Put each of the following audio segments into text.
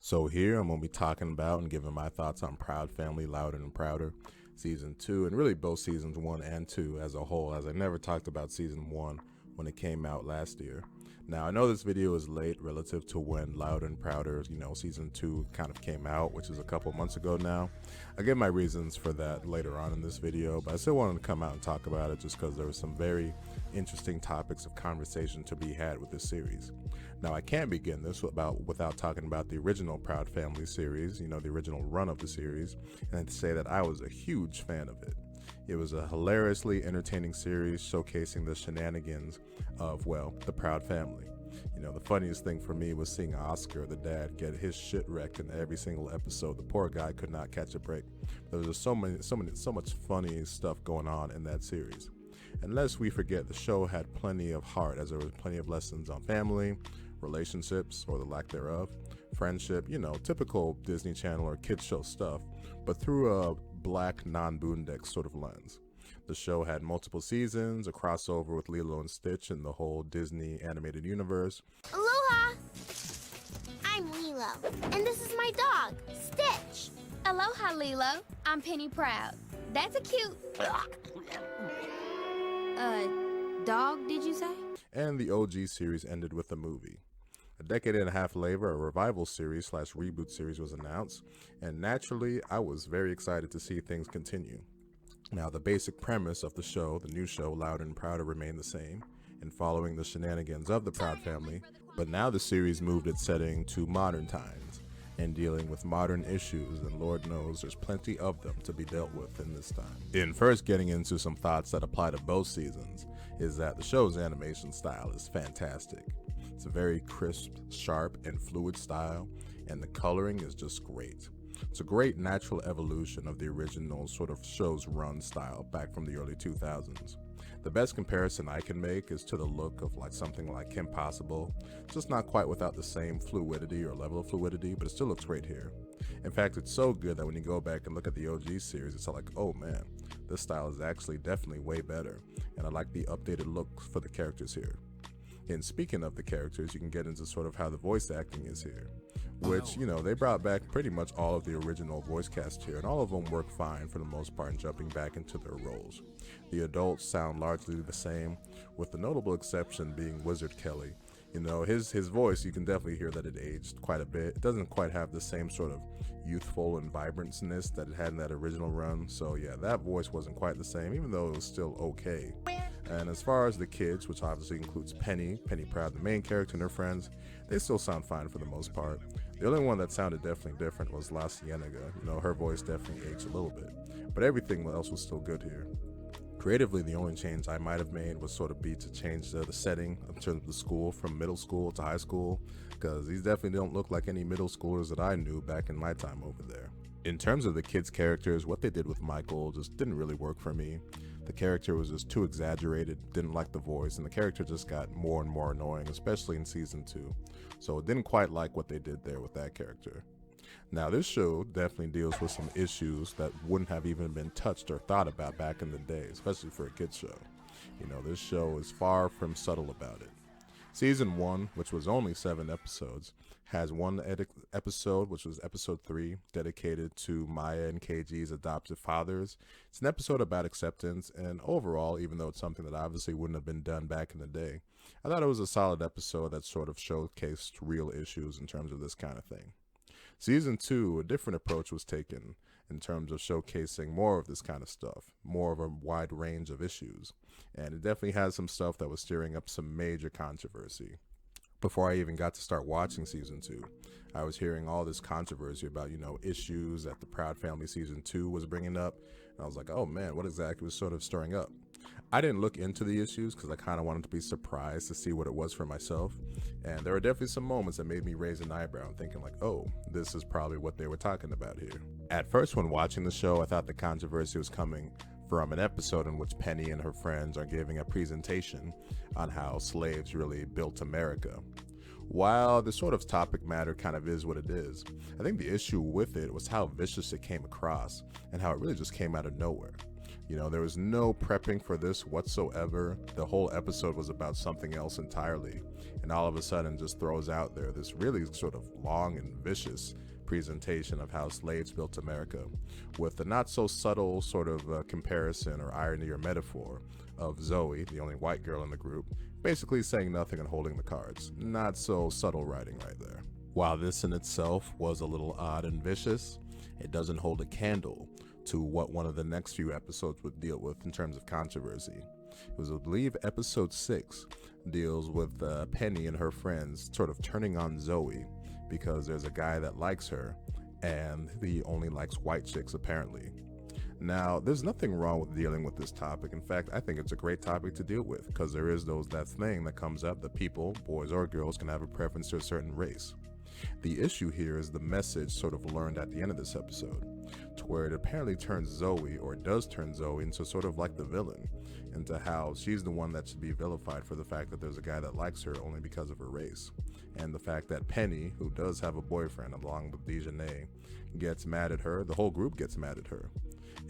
So here I'm going to be talking about and giving my thoughts on Proud Family, Louder and Prouder, Season 2, and really both Seasons 1 and 2 as a whole, as I never talked about Season 1 when it came out last year. Now, I know this video is late relative to when Louder and Prouder, Season 2 kind of came out, which is a couple months ago now. I'll give my reasons for that later on in this video, but I still wanted to come out and talk about it just because there were some very interesting topics of conversation to be had with this series. Now, I can't begin this without talking about the original Proud Family series, the original run of the series, and to say that I was a huge fan of it. It was a hilariously entertaining series showcasing the shenanigans of, well, the Proud Family. The funniest thing for me was seeing Oscar, the dad, get his shit wrecked in every single episode. The poor guy could not catch a break. There was just so much funny stuff going on in that series. And lest we forget, the show had plenty of heart, as there was plenty of lessons on family, relationships, or the lack thereof, friendship, typical Disney Channel or kids show stuff, but through a black non-Boondex sort of lens. The show had multiple seasons, a crossover with Lilo and Stitch in the whole Disney animated universe. Aloha! I'm Lilo, and this is my dog, Stitch. Aloha, Lilo. I'm Penny Proud. That's a cute... dog, did you say? And the OG series ended with a movie. A decade and a half later, a revival series / reboot series was announced, and naturally, I was very excited to see things continue. Now, the basic premise of the show, the new show, Louder and Prouder, remained the same, in following the shenanigans of the Proud Family, but now the series moved its setting to modern times, and dealing with modern issues, and Lord knows there's plenty of them to be dealt with in this time. In first getting into some thoughts that apply to both seasons, is that the show's animation style is fantastic. It's a very crisp, sharp, and fluid style, and the coloring is just great. It's a great natural evolution of the original sort of show's run style back from the early 2000s. The best comparison I can make is to the look of something like Kim Possible, just not quite without the same fluidity or level of fluidity, but it still looks great here. In fact, it's so good that when you go back and look at the OG series, it's like, oh man, this style is actually definitely way better, and I like the updated look for the characters here. And speaking of the characters, you can get into sort of how the voice acting is here, which, they brought back pretty much all of the original voice cast here, and all of them work fine for the most part in jumping back into their roles. The adults sound largely the same, with the notable exception being Wizard Kelly. His voice, you can definitely hear that it aged quite a bit. It doesn't quite have the same sort of youthful and vibrantness that it had in that original run, so yeah, that voice wasn't quite the same, even though it was still okay. And as far as the kids, which obviously includes Penny Proud, the main character, and her friends, they still sound fine for the most part. The only one that sounded definitely different was La Cienega. Her voice definitely aged a little bit, but everything else was still good here. Creatively, the only change I might have made was sort of be to change the setting in terms of the school from middle school to high school, because these definitely don't look like any middle schoolers that I knew back in my time over there. In terms of the kids' characters, what they did with Michael just didn't really work for me. The character was just too exaggerated, didn't like the voice, and the character just got more and more annoying, especially in season 2. So didn't quite like what they did there with that character. Now, this show definitely deals with some issues that wouldn't have even been touched or thought about back in the day, especially for a kids show. This show is far from subtle about it. Season 1, which was only 7 episodes, has one episode, which was episode 3, dedicated to Maya and KG's adoptive fathers. It's an episode about acceptance, and overall, even though it's something that obviously wouldn't have been done back in the day, I thought it was a solid episode that sort of showcased real issues in terms of this kind of thing. Season 2, a different approach was taken in terms of showcasing more of this kind of stuff, more of a wide range of issues, and it definitely has some stuff that was stirring up some major controversy. Before I even got to start watching season 2, I was hearing all this controversy about, issues that the Proud Family season 2 was bringing up, and I was like, oh man, what exactly was sort of stirring up? I didn't look into the issues because I kind of wanted to be surprised to see what it was for myself, and there were definitely some moments that made me raise an eyebrow and thinking like, oh, this is probably what they were talking about here. At first, when watching the show, I thought the controversy was coming from an episode in which Penny and her friends are giving a presentation on how slaves really built America. While the sort of topic matter kind of is what it is, I think the issue with it was how vicious it came across and how it really just came out of nowhere. You know, there was no prepping for this whatsoever. The whole episode was about something else entirely. And all of a sudden just throws out there this really sort of long and vicious presentation of how slaves built America, with the not so subtle sort of comparison or irony or metaphor of Zoe, the only white girl in the group, basically saying nothing and holding the cards. Not so subtle writing right there. While this in itself was a little odd and vicious, it doesn't hold a candle to what one of the next few episodes would deal with in terms of controversy. It was, I believe, episode 6 deals with Penny and her friends sort of turning on Zoe because there's a guy that likes her and he only likes white chicks apparently. Now, there's nothing wrong with dealing with this topic. In fact, I think it's a great topic to deal with because there is that thing that comes up that people, boys or girls, can have a preference to a certain race. The issue here is the message sort of learned at the end of this episode, to where it apparently turns Zoe, or does turn Zoe, into sort of like the villain, into how she's the one that should be vilified for the fact that there's a guy that likes her only because of her race. And the fact that Penny, who does have a boyfriend along with Dejanay, gets mad at her, the whole group gets mad at her.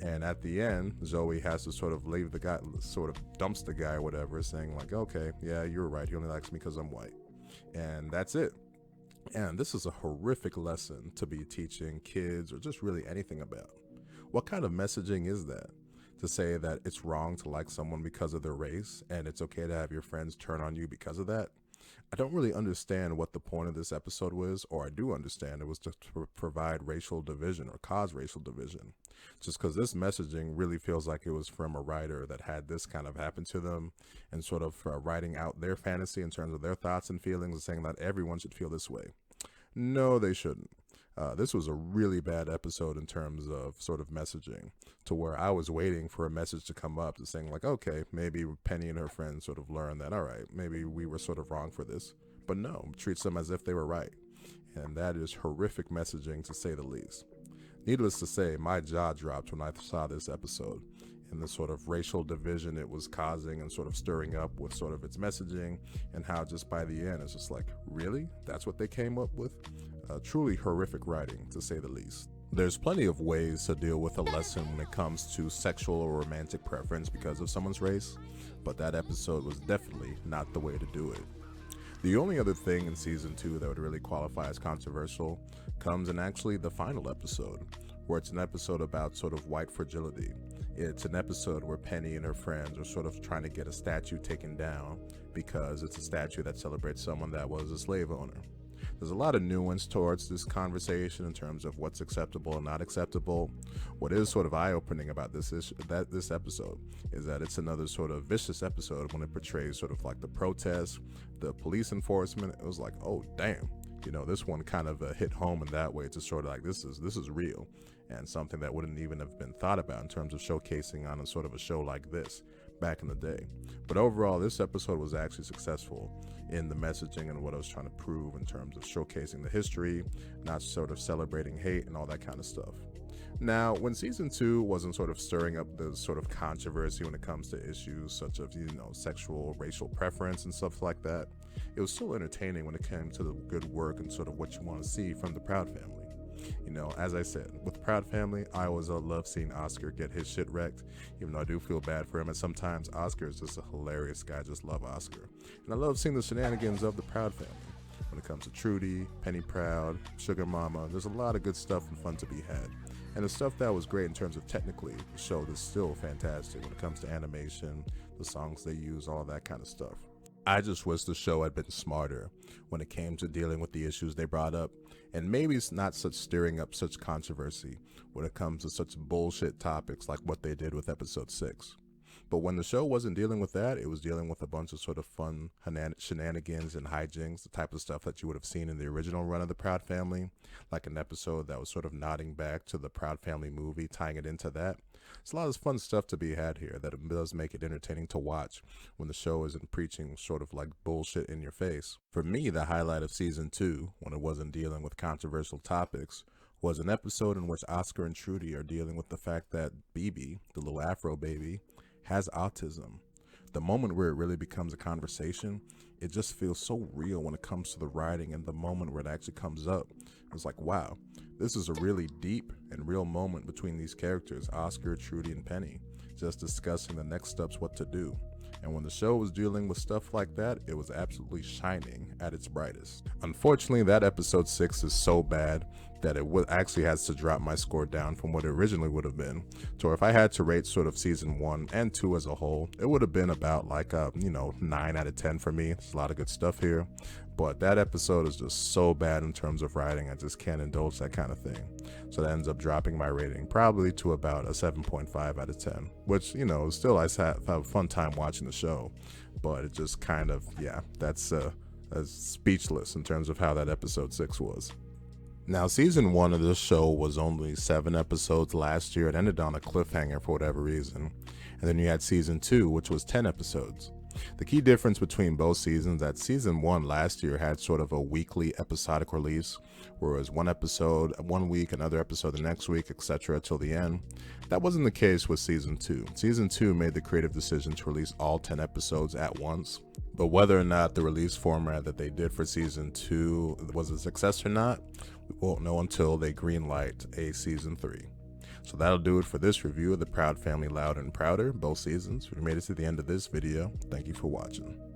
And at the end, Zoe has to sort of leave the guy, sort of dumps the guy or whatever, saying like, okay, yeah, you're right, he only likes me because I'm white. And that's it. And this is a horrific lesson to be teaching kids or just really anything about. What kind of messaging is that? To say that it's wrong to like someone because of their race and it's okay to have your friends turn on you because of that? I don't really understand what the point of this episode was, or I do understand it was just to provide racial division or cause racial division. Just because this messaging really feels like it was from a writer that had this kind of happen to them and sort of writing out their fantasy in terms of their thoughts and feelings and saying that everyone should feel this way. No, they shouldn't. This was a really bad episode in terms of sort of messaging, to where I was waiting for a message to come up to saying like, okay, maybe Penny and her friends sort of learned that, all right, maybe we were sort of wrong for this. But no, treats them as if they were right. And that is horrific messaging, to say the least. Needless to say, my jaw dropped when I saw this episode and the sort of racial division it was causing and sort of stirring up with sort of its messaging, and how just by the end it's just like, really? That's what they came up with? Truly horrific writing, to say the least. There's plenty of ways to deal with a lesson when it comes to sexual or romantic preference because of someone's race, but that episode was definitely not the way to do it. The only other thing in season 2 that would really qualify as controversial comes in actually the final episode, where it's an episode about sort of white fragility. It's an episode where Penny and her friends are sort of trying to get a statue taken down because it's a statue that celebrates someone that was a slave owner. There's a lot of nuance towards this conversation in terms of what's acceptable and not acceptable. What is sort of eye-opening about this episode is that it's another sort of vicious episode when it portrays sort of like the protests, the police enforcement. It was like, oh damn, you know, this one kind of hit home in that way, to sort of like, this is real, and something that wouldn't even have been thought about in terms of showcasing on a sort of a show like this back in the day. But overall, this episode was actually successful in the messaging and what I was trying to prove in terms of showcasing the history, not sort of celebrating hate and all that kind of stuff. Now, when season 2 wasn't sort of stirring up the sort of controversy when it comes to issues such as, you know, sexual, racial preference and stuff like that, it was still entertaining when it came to the good work and sort of what you want to see from the Proud family. You know, as I said, with Proud Family, I always love seeing Oscar get his shit wrecked, even though I do feel bad for him. And sometimes Oscar is just a hilarious guy. I just love Oscar. And I love seeing the shenanigans of the Proud Family. When it comes to Trudy, Penny Proud, Sugar Mama, there's a lot of good stuff and fun to be had. And the stuff that was great in terms of technically, the show is still fantastic when it comes to animation, the songs they use, all that kind of stuff. I just wish the show had been smarter when it came to dealing with the issues they brought up, and maybe it's not such stirring up such controversy when it comes to such bullshit topics like what they did with episode 6. But when the show wasn't dealing with that, it was dealing with a bunch of sort of fun shenanigans and hijinks, the type of stuff that you would have seen in the original run of the Proud Family, like an episode that was sort of nodding back to the Proud Family movie, tying it into that. It's a lot of fun stuff to be had here that it does make it entertaining to watch when the show isn't preaching sort of like bullshit in your face. For me, the highlight of season 2, when it wasn't dealing with controversial topics, was an episode in which Oscar and Trudy are dealing with the fact that BB, the little Afro baby, has autism. The moment where it really becomes a conversation, it just feels so real when it comes to the writing, and the moment where it actually comes up, it's like, wow, This is a really deep and real moment between these characters, Oscar, Trudy, and Penny, just discussing the next steps, what to do. And when the show was dealing with stuff like that, it was absolutely shining at its brightest. Unfortunately, that episode 6 is so bad that it actually has to drop my score down from what it originally would have been. So if I had to rate sort of season 1 and 2 as a whole, it would have been about like a 9 out of 10 for me. There's a lot of good stuff here, but that episode is just so bad in terms of writing. I just can't indulge that kind of thing. So that ends up dropping my rating probably to about a 7.5 out of 10, which still I have a fun time watching the show, but it just kind of, that's speechless in terms of how that episode 6 was. Now, season 1 of this show was only 7 episodes last year. It ended on a cliffhanger for whatever reason. And then you had season 2, which was 10 episodes. The key difference between both seasons is that season 1 last year had sort of a weekly episodic release, whereas one episode one week, another episode the next week, etc. till the end. That wasn't the case with season 2. Season 2 made the creative decision to release all 10 episodes at once. But whether or not the release format that they did for season 2 was a success or not, we won't know until they greenlight a season 3. So that'll do it for this review of The Proud Family Loud and Prouder, both seasons. We made it to the end of this video. Thank you for watching.